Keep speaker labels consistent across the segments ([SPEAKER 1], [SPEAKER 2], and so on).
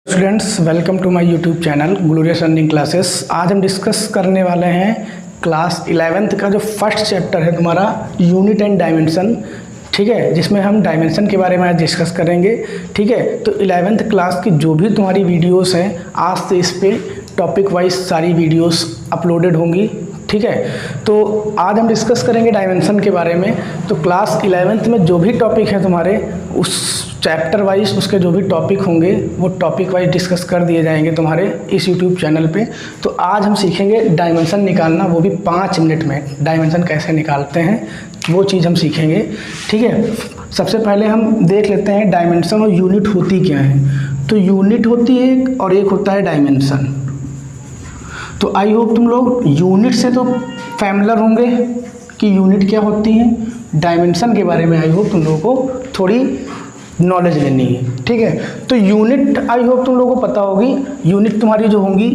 [SPEAKER 1] Students, welcome to my YouTube channel glorious earning classes. आज हम discuss करने वाले हैं क्लास 11th का जो फर्स्ट चैप्टर है तुम्हारा यूनिट एंड डायमेंशन। ठीक है, जिसमें हम डायमेंशन के बारे में आज डिस्कस करेंगे। ठीक है, तो 11th क्लास की जो भी तुम्हारी वीडियोस हैं आज से इस पे टॉपिक वाइज सारी वीडियोस अपलोडेड होंगी। ठीक है, तो आज हम डिस्कस करेंगे डायमेंशन के बारे में। तो क्लास 11th में जो भी टॉपिक है तुम्हारे उस चैप्टर वाइज उसके जो भी टॉपिक होंगे वो टॉपिक वाइज डिस्कस कर दिए जाएंगे तुम्हारे इस यूट्यूब चैनल पे। तो आज हम सीखेंगे डायमेंशन निकालना, वो भी 5 मिनट में डायमेंशन कैसे निकालते हैं वो चीज़ हम सीखेंगे। ठीक है, सबसे पहले हम देख लेते हैं डायमेंशन और यूनिट होती क्या है। तो यूनिट होती है एक और एक होता है डायमेंशन। तो आई होप तुम लोग यूनिट से तो फैमिलियर होंगे कि यूनिट क्या होती है। डायमेंशन के बारे में आई होप तुम लोगों को थोड़ी नॉलेज लेनी है। ठीक है, तो यूनिट आई होप तुम लोगों को पता होगी। यूनिट तुम्हारी जो होंगी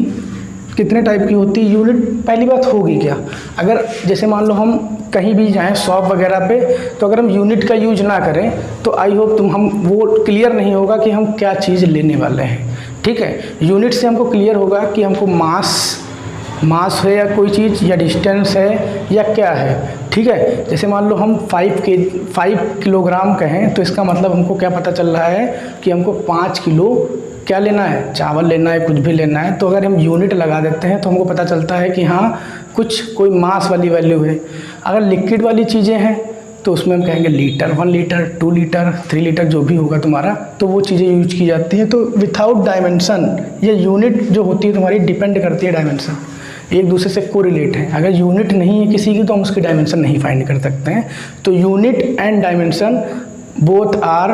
[SPEAKER 1] कितने टाइप की होती है। यूनिट पहली बात होगी क्या, अगर जैसे मान लो हम कहीं भी जाएं शॉप वगैरह पे, तो अगर हम यूनिट का यूज ना करें तो आई होप हम वो क्लियर नहीं होगा कि हम क्या चीज़ लेने वाले हैं। ठीक है, यूनिट से हमको क्लियर होगा कि हमको मास है या कोई चीज़, या डिस्टेंस है या क्या है। ठीक है, जैसे मान लो हम 5 किलोग्राम कहें तो इसका मतलब हमको क्या पता चल रहा है कि हमको 5 किलो क्या लेना है, चावल लेना है, कुछ भी लेना है। तो अगर हम यूनिट लगा देते हैं तो हमको पता चलता है कि हाँ कोई मास वाली वैल्यू है। अगर लिक्विड वाली चीज़ें हैं तो उसमें हम कहेंगे लीटर, 1 लीटर, 2 लीटर, 3 लीटर जो भी होगा तुम्हारा, तो वो चीज़ें यूज की जाती हैं। तो विथआउट डायमेंशन ये यूनिट जो होती है तुम्हारी डिपेंड करती है डायमेंशन, एक दूसरे से कोरिलेट है। अगर यूनिट नहीं है किसी की तो हम उसकी डायमेंशन नहीं फाइंड कर सकते हैं। तो unit and dimension both are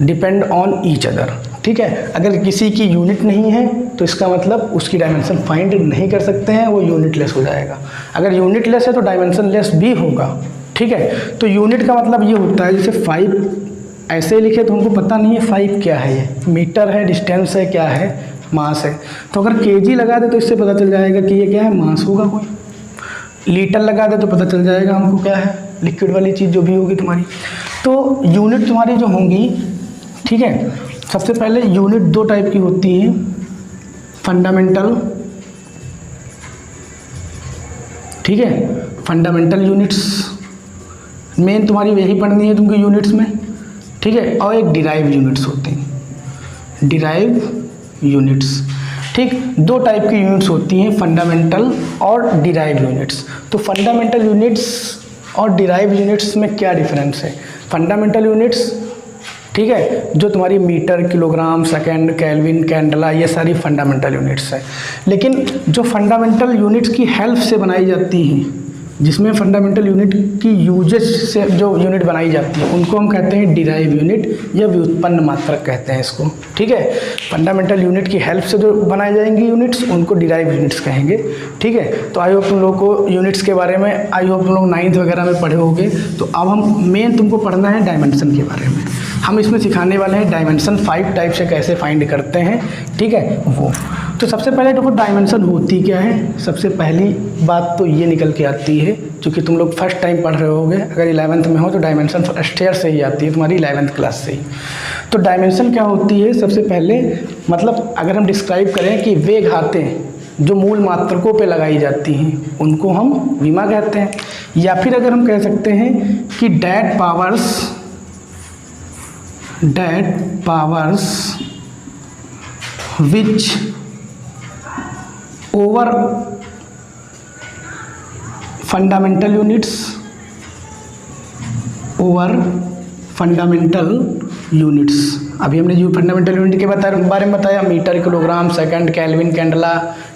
[SPEAKER 1] depend on each other. ठीक है, अगर किसी की यूनिट नहीं है तो इसका मतलब उसकी डायमेंशन फाइंड नहीं कर सकते हैं, वो यूनिट लेस हो जाएगा। अगर यूनिट लेस है तो डायमेंशन लेस भी होगा। ठीक है, तो यूनिट का मतलब ये होता है, जैसे 5 ऐसे लिखे तो हमको पता नहीं है 5 क्या है, ये मीटर है, डिस्टेंस है, क्या है, मास है। तो अगर केजी लगा दे तो इससे पता चल जाएगा कि ये क्या है, मास होगा। कोई लीटर लगा दे तो पता चल जाएगा हमको क्या है, लिक्विड वाली चीज़ जो भी होगी तुम्हारी। तो यूनिट तुम्हारी जो होंगी, ठीक है, सबसे पहले यूनिट 2 टाइप की होती है, फंडामेंटल। ठीक है, फंडामेंटल यूनिट्स मेन तुम्हारी यही पढ़नी है तुमको यूनिट्स में। ठीक है, और एक डिराइव यूनिट्स होते हैं, डिराइव यूनिट्स। ठीक, 2 टाइप की यूनिट्स होती हैं, फंडामेंटल और डिराइव यूनिट्स। तो फंडामेंटल यूनिट्स और डिराइव यूनिट्स में क्या डिफरेंस है। फंडामेंटल यूनिट्स, ठीक है, जो तुम्हारी metre, kilogram, second, kelvin, candela, ये सारी फंडामेंटल यूनिट्स है। लेकिन जो फंडामेंटल यूनिट्स की हेल्प से बनाई जाती हैं, जिसमें फंडामेंटल यूनिट की यूजेज से जो यूनिट बनाई जाती है उनको हम कहते हैं डिराइव यूनिट या व्युत्पन्न मात्रक कहते हैं इसको। ठीक है, फंडामेंटल यूनिट की हेल्प से जो बनाई जाएंगी यूनिट्स उनको डिराइव यूनिट्स कहेंगे। ठीक है, तो आई होप तुम लोग को यूनिट्स के बारे में आई होप तुम लोग 9th वगैरह में पढ़े होंगे। तो अब हम मेन तुमको पढ़ना है डायमेंशन के बारे में। हम इसमें सिखाने वाले हैं डायमेंशन 5 टाइप से कैसे फाइंड करते हैं। ठीक है, वो तो सबसे पहले देखो डायमेंशन होती क्या है। सबसे पहली बात तो ये निकल के आती है, क्योंकि तुम लोग फर्स्ट टाइम पढ़ रहे होगे, अगर 11th में हो तो डायमेंशन फर्स्ट ईयर से ही आती है तुम्हारी, 11th क्लास से ही। तो डायमेंशन क्या होती है, सबसे पहले मतलब अगर हम डिस्क्राइब करें कि वे घातें जो मूल मात्रकों पे लगाई जाती हैं उनको हम विमा कहते हैं। या फिर अगर हम कह सकते हैं कि that powers which over fundamental units. अभी हमने जो फंडामेंटल यूनिट के बारे में बताया, metre, kilogram, second, kelvin, candela,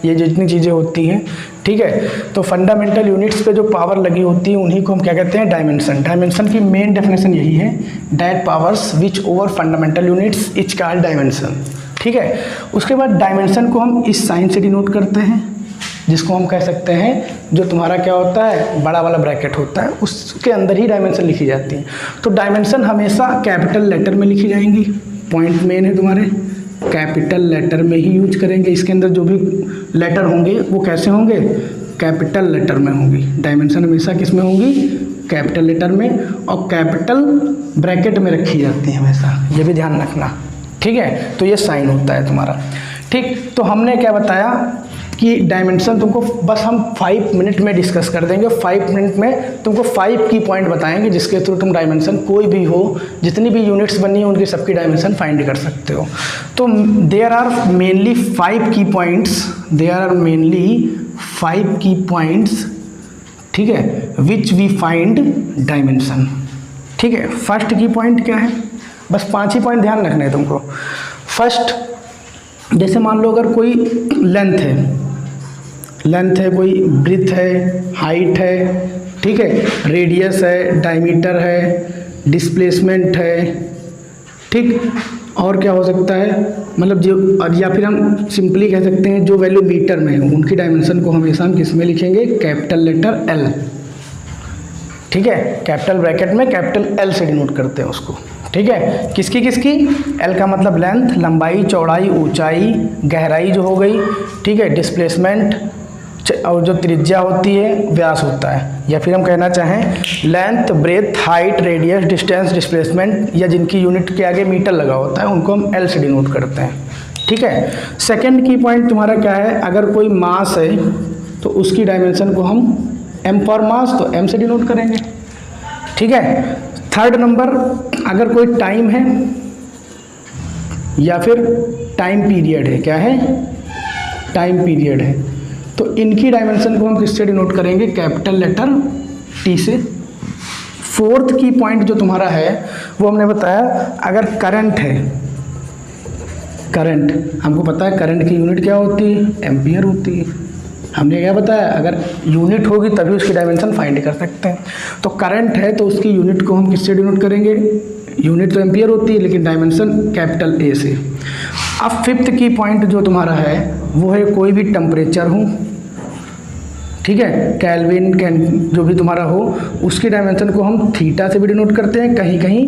[SPEAKER 1] ये जितनी चीज़ें होती हैं। ठीक है, तो फंडामेंटल यूनिट्स पे जो पावर लगी होती है उन्हीं को हम क्या कहते हैं, डायमेंशन। डायमेंशन की मेन डेफिनेशन यही है, that powers which over fundamental units is called dimension. ठीक है, उसके बाद डायमेंशन को हम इस साइन से डिनोट करते हैं, जिसको हम कह सकते हैं जो तुम्हारा क्या होता है, बड़ा वाला ब्रैकेट होता है, उसके अंदर ही डायमेंशन लिखी जाती है। तो डायमेंशन हमेशा कैपिटल लेटर में लिखी जाएंगी। पॉइंट मेन है तुम्हारे, कैपिटल लेटर में ही यूज करेंगे। इसके अंदर जो भी लेटर होंगे वो कैसे होंगे, कैपिटल लेटर में होंगी। डायमेंशन हमेशा किस में होंगी, कैपिटल लेटर में, और कैपिटल ब्रैकेट में रखी जाती है हमेशा, ये भी ध्यान रखना। ठीक है, तो ये साइन होता है तुम्हारा। ठीक, तो हमने क्या बताया कि डायमेंशन तुमको बस हम 5 मिनट में डिस्कस कर देंगे। 5 मिनट में तुमको 5 की पॉइंट बताएंगे जिसके थ्रू तुम डायमेंशन कोई भी हो, जितनी भी यूनिट्स बनी है उनकी सबकी डायमेंशन फाइंड कर सकते हो। तो देयर आर मेनली 5 की पॉइंट्स, देयर आर मेनली 5 की पॉइंट्स, ठीक है, विच वी फाइंड डायमेंशन। ठीक है, फर्स्ट की पॉइंट क्या है, बस 5 ही पॉइंट ध्यान रखने हैं तुमको। फर्स्ट, जैसे मान लो अगर कोई लेंथ है, कोई ब्रीथ है, हाइट है, ठीक है, रेडियस है, डायमीटर है, डिस्प्लेसमेंट है, ठीक, और क्या हो सकता है, मतलब जो, या फिर हम सिंपली कह सकते हैं जो वैल्यू मीटर में है उनकी डायमेंशन को हमेशा हम किस में लिखेंगे, कैपिटल लेटर एल। ठीक है, कैपिटल ब्रैकेट में कैपिटल एल से डिनोट करते हैं उसको। ठीक है, किसकी किसकी, एल का मतलब लेंथ, लंबाई, चौड़ाई, ऊंचाई, गहराई जो हो गई, ठीक है, डिस्प्लेसमेंट, और जो त्रिज्या होती है व्यास होता है, या फिर हम कहना चाहें length, breadth, height, radius, distance, displacement, या जिनकी यूनिट के आगे मीटर लगा होता है उनको हम एल से डिनोट करते हैं। ठीक है, सेकंड की पॉइंट तुम्हारा क्या है, अगर कोई मास है तो उसकी डायमेंशन को हम एम फॉर मास तो एम से डिनोट करेंगे। ठीक है, थर्ड नंबर, अगर कोई टाइम है या फिर टाइम पीरियड है, क्या है, टाइम पीरियड है, तो इनकी डायमेंशन को हम किससे डिनोट करेंगे, कैपिटल लेटर टी से। फोर्थ की पॉइंट जो तुम्हारा है वो हमने बताया, अगर करंट है, करंट हमको पता है करंट की यूनिट क्या होती है, एम्पियर होती है। हमने क्या बताया, अगर यूनिट होगी तभी उसकी डायमेंशन फाइंड कर सकते हैं। तो करंट है तो उसकी यूनिट को हम किससे डिनोट करेंगे, यूनिट तो एम्पियर होती है लेकिन डायमेंशन कैपिटल ए से। अब फिफ्थ की पॉइंट जो तुम्हारा है वो है कोई भी टेम्परेचर हो, ठीक है, केल्विन जो भी तुम्हारा हो, उसकी डायमेंशन को हम थीटा से भी डिनोट करते हैं, कहीं कहीं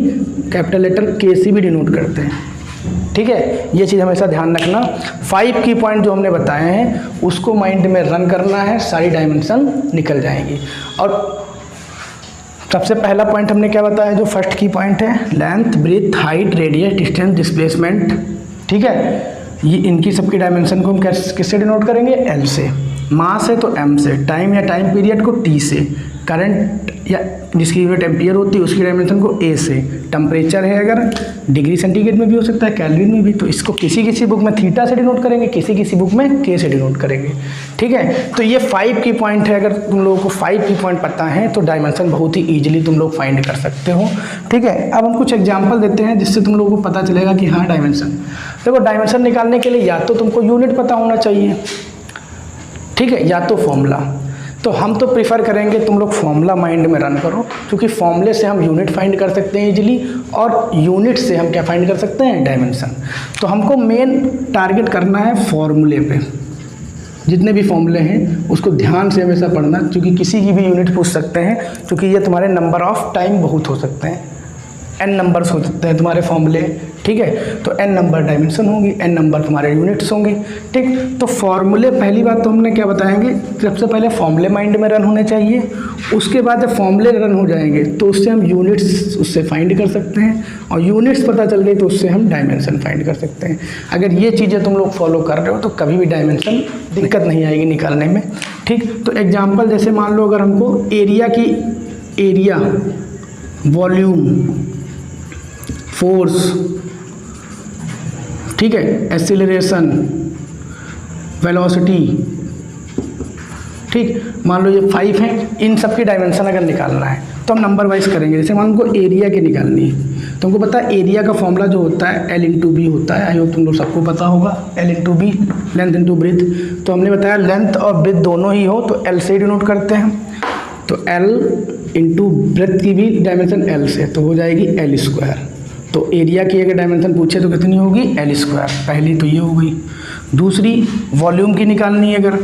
[SPEAKER 1] कैपिटल लेटर के से भी डिनोट करते हैं। ठीक है, ये चीज़ हमेशा ध्यान रखना। 5 की पॉइंट जो हमने बताए हैं उसको माइंड में रन करना है, सारी डायमेंशन निकल जाएंगी। और सबसे पहला पॉइंट हमने क्या बताया, जो फर्स्ट की पॉइंट है, length, breadth, height, radius, distance, displacement. ठीक है, ये इनकी सबकी डायमेंशन को हम किससे डिनोट करेंगे, एल से। मास है तो एम से, टाइम या टाइम पीरियड को टी से, करंट या जिसकी यूनिट एम्पियर होती है उसकी डायमेंशन को ए से, टेम्परेचर है अगर डिग्री सेंटीग्रेड में भी हो सकता है, केल्विन में भी, तो इसको किसी किसी बुक में थीटा से डिनोट करेंगे, किसी किसी बुक में के से डिनोट करेंगे। ठीक है, तो ये 5 की पॉइंट है। अगर तुम लोगों को 5 की पॉइंट पता है तो डायमेंशन बहुत ही ईजिली तुम लोग फाइंड कर सकते हो। ठीक है, अब हम कुछ एग्जाम्पल देते हैं जिससे तुम लोगों को पता चलेगा कि हाँ डायमेंशन। देखो, डायमेंशन निकालने के लिए या तो तुमको यूनिट पता होना चाहिए, ठीक है, या तो फॉर्मूला। तो हम तो प्रीफर करेंगे तुम लोग फॉर्मूला माइंड में रन करो, क्योंकि फॉर्मूले से हम यूनिट फाइंड कर सकते हैं इजीली, और यूनिट से हम क्या फाइंड कर सकते हैं, डायमेंशन। तो हमको मेन टारगेट करना है फॉर्मूले पे। जितने भी फॉर्मूले हैं उसको ध्यान से हमेशा पढ़ना, क्योंकि किसी की भी यूनिट पूछ सकते हैं, क्योंकि ये तुम्हारे नंबर ऑफ टाइम बहुत हो सकते हैं, n नंबर्स हो सकते हैं तुम्हारे फॉर्मूले। ठीक है, तो n नंबर डायमेंशन होंगी, n नंबर तुम्हारे यूनिट्स होंगे। ठीक, तो फॉर्मूले, पहली बात तो हमने क्या बताएंगे, सबसे पहले फॉर्मूले माइंड में रन होने चाहिए। उसके बाद जब फॉर्मूले रन हो जाएंगे तो उससे हम यूनिट्स उससे फाइंड कर सकते हैं, और यूनिट्स पता चल गई तो उससे हम डायमेंशन फाइंड कर सकते हैं। अगर ये चीज़ें तुम लोग फॉलो कर रहे हो तो कभी भी डायमेंशन दिक्कत नहीं आएगी निकालने में। ठीक, तो एग्जाम्पल जैसे मान लो अगर हमको एरिया, वॉल्यूम, फोर्स, ठीक है, एक्सीलरेशन, वेलोसिटी, ठीक, मान लो ये 5 हैं, इन सब की डायमेंशन अगर निकालना है तो हम नंबर वाइज करेंगे। जैसे मान लो एरिया की निकालनी है तो हमको पता है एरिया का फॉर्मूला जो होता है L/B होता है। आई होप तुम लोग सबको पता होगा, L/B, लेंथ इंटू ब्रीथ। तो हमने बताया लेंथ और ब्रीथ दोनों ही हो तो L से डिनोट करते हैं, तो L इंटू ब्रेथ की भी डायमेंशन L से, तो हो जाएगी L²। तो एरिया की अगर डायमेंशन पूछे तो कितनी होगी, L²। पहली तो ये हो गई। दूसरी वॉल्यूम की निकालनी है अगर,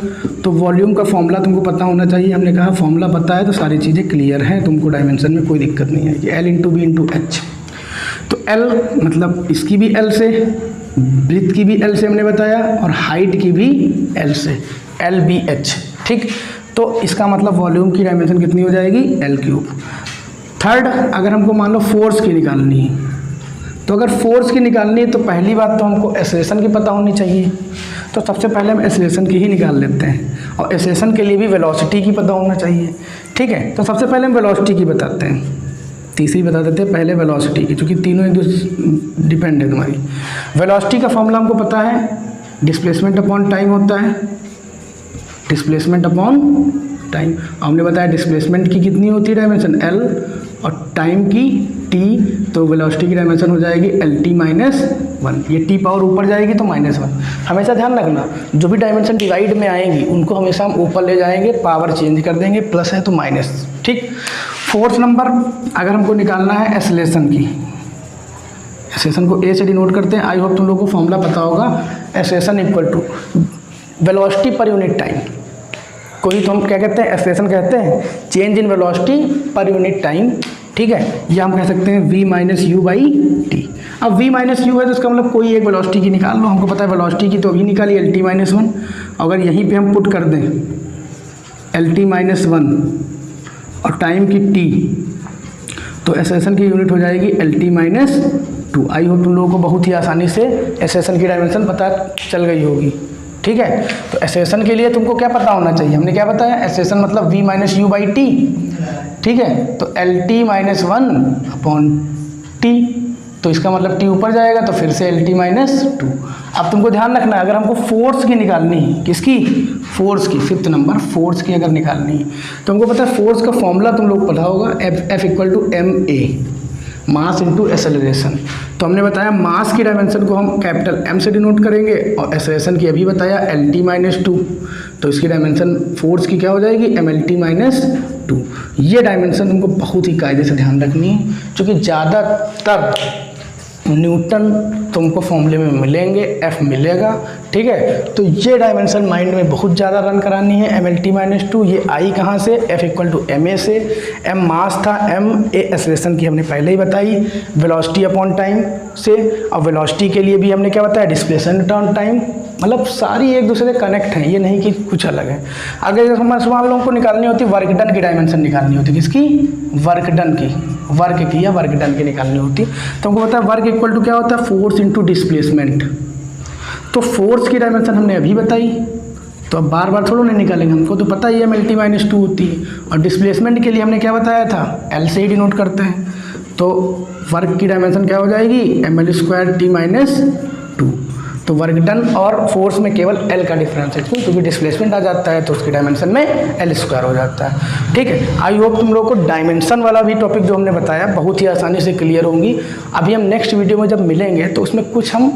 [SPEAKER 1] तो वॉल्यूम का फॉर्मूला तुमको पता होना चाहिए। हमने कहा फॉर्मूला पता है तो सारी चीज़ें क्लियर हैं, तुमको डायमेंशन में कोई दिक्कत नहीं आएगी। L/B/H, तो L मतलब इसकी भी L से, ब्रीथ की भी L से हमने बताया, और हाइट की भी L से, LBH। ठीक, तो इसका मतलब वॉल्यूम की डायमेंशन कितनी हो जाएगी, L3। थर्ड, अगर हमको मान लो फोर्स की निकालनी है तो अगर फोर्स की निकालनी है तो पहली बात तो हमको एक्सेलरेशन की पता होनी चाहिए। तो सबसे पहले हम एक्सेलरेशन की ही निकाल लेते हैं, और एक्सेलरेशन के लिए भी वेलोसिटी की पता होना चाहिए। ठीक है, तो सबसे पहले हम वेलोसिटी की बताते हैं, तीसरी बता देते हैं पहले वेलोसिटी की, क्योंकि तीनों एक दूसरे डिपेंड है तुम्हारी। वेलोसिटी का फॉर्मूला हमको पता है, डिस्प्लेसमेंट अपॉन टाइम होता है, डिस्प्लेसमेंट अपॉन टाइम। हमने बताया डिस्प्लेसमेंट की कितनी होती है डायमेंशन L, और टाइम की T, तो वेलोसिटी की डायमेंशन हो जाएगी LT माइनस 1। ये T पावर ऊपर जाएगी तो -1। हमेशा ध्यान रखना, जो भी डायमेंशन डिवाइड में आएंगी उनको हमेशा हम ऊपर ले जाएंगे, पावर चेंज कर देंगे, प्लस है तो माइनस। ठीक, फोर्थ नंबर अगर हमको निकालना है एक्सेलरेशन की, एक्सेलरेशन को A से डिनोट करते हैं। आई होप तुम लोगों को फॉर्मूला पता होगा, acceleration equal to velocity per unit time, कोई तो हम क्या कहते हैं, एक्सेलरेशन कहते हैं change in velocity per unit time. ठीक है, या हम कह सकते हैं v minus u by t. अब v माइनस यू है तो इसका मतलब कोई एक वेलोसिटी की निकाल लो, हमको पता है वेलोसिटी की तो अभी निकाली LT माइनस 1। अगर यहीं पे हम पुट कर दें LT माइनस 1 और टाइम की t, तो एक्सेलरेशन की यूनिट हो जाएगी LT माइनस 2। आई होप तुम लोगों को बहुत ही आसानी से एक्सेलरेशन की डायमेंशन पता चल गई होगी। ठीक है, तो एक्सेलरेशन के लिए तुमको क्या पता होना चाहिए, हमने क्या बताया, एक्सेलरेशन मतलब v minus u by T. ठीक है, तो LT माइनस 1 अपॉन टी, तो इसका मतलब t ऊपर जाएगा तो फिर से LT माइनस 2। अब तुमको ध्यान रखना, अगर हमको फोर्स की निकालनी है, किसकी, फोर्स की, फिफ्थ नंबर फोर्स की अगर निकालनी है तो हमको पता है फोर्स का फॉर्मूला तुम लोग पढ़ा होगा, F equal to ma, mass into acceleration. तो हमने बताया मास की डायमेंशन को हम कैपिटल M से डिनोट करेंगे, और एक्सेलरेशन की अभी बताया LT माइनस 2, तो इसकी डायमेंशन फोर्स की क्या हो जाएगी, MLT माइनस 2। ये डायमेंशन तुमको बहुत ही कायदे से ध्यान रखनी है, क्योंकि ज़्यादातर न्यूटन तुमको फॉर्मूले में मिलेंगे, F मिलेगा। ठीक है, तो ये डायमेंशन माइंड में बहुत ज़्यादा रन करानी है, MLT माइनस 2। ये आई कहाँ से, F इक्वल टू MA से। M मास था, MA एक्सेलरेशन की हमने पहले ही बताई, वेलोसिटी अपॉन टाइम से। और वेलोसिटी के लिए भी हमने क्या बताया, डिस्प्लेसमेंट अपॉन टाइम। मतलब सारी एक दूसरे से कनेक्ट हैं, ये नहीं कि कुछ अलग है। अगर हम लोगों को निकालनी होती, वर्क डन की डायमेंशन निकालनी होती, किसकी, वर्क डन की, वर्क की या वर्क डन की निकालनी होती, तो हमको पता है वर्क इक्वल टू क्या होता है, फोर्स इंटू डिस्प्लेसमेंट। तो फोर्स की डायमेंशन हमने अभी बताई, तो अब बार बार थोड़ा नहीं निकालेंगे, हमको तो पता ही है MLT माइनस 2 होती है। और डिस्प्लेसमेंट के लिए हमने क्या बताया था, L से ही डिनोट करते हैं, तो वर्क की डायमेंशन क्या हो जाएगी, ML स्क्वायर T माइनस 2। तो वर्क डन और फोर्स में केवल L का डिफरेंस है, क्योंकि डिस्प्लेसमेंट आ जाता है तो उसकी डायमेंशन में L स्क्वायर हो जाता है। ठीक है, आई होप तुम लोगों को डायमेंशन वाला भी टॉपिक जो हमने बताया बहुत ही आसानी से क्लियर होंगी। अभी हम नेक्स्ट वीडियो में जब मिलेंगे तो उसमें कुछ हम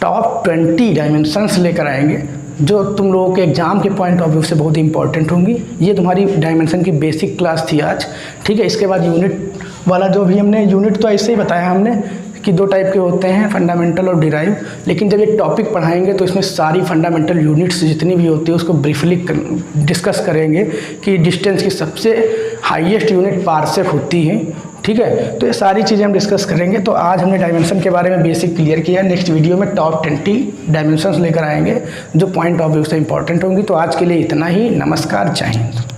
[SPEAKER 1] टॉप 20 डायमेंशंस लेकर आएंगे, जो तुम लोगों के एग्जाम के पॉइंट ऑफ व्यू से बहुत इंपॉर्टेंट होंगी। ये तुम्हारी डायमेंशन की बेसिक क्लास थी आज। ठीक है, इसके बाद यूनिट वाला जो भी हमने, यूनिट तो ऐसे ही बताया हमने कि 2 टाइप के होते हैं, फंडामेंटल और डिराइव। लेकिन जब ये टॉपिक पढ़ाएंगे तो इसमें सारी फंडामेंटल यूनिट्स जितनी भी होती है उसको ब्रीफली डिस्कस करेंगे कि डिस्टेंस की सबसे हाईएस्ट यूनिट पारसेक होती है। ठीक है, तो ये सारी चीज़ें हम डिस्कस करेंगे। तो आज हमने डायमेंशन के बारे में बेसिक क्लियर किया। नेक्स्ट वीडियो में टॉप 20 डायमेंशंस लेकर आएंगे जो पॉइंट ऑफ व्यू से इंपॉर्टेंट होंगी। तो आज के लिए इतना ही। नमस्कार, जय हिंद।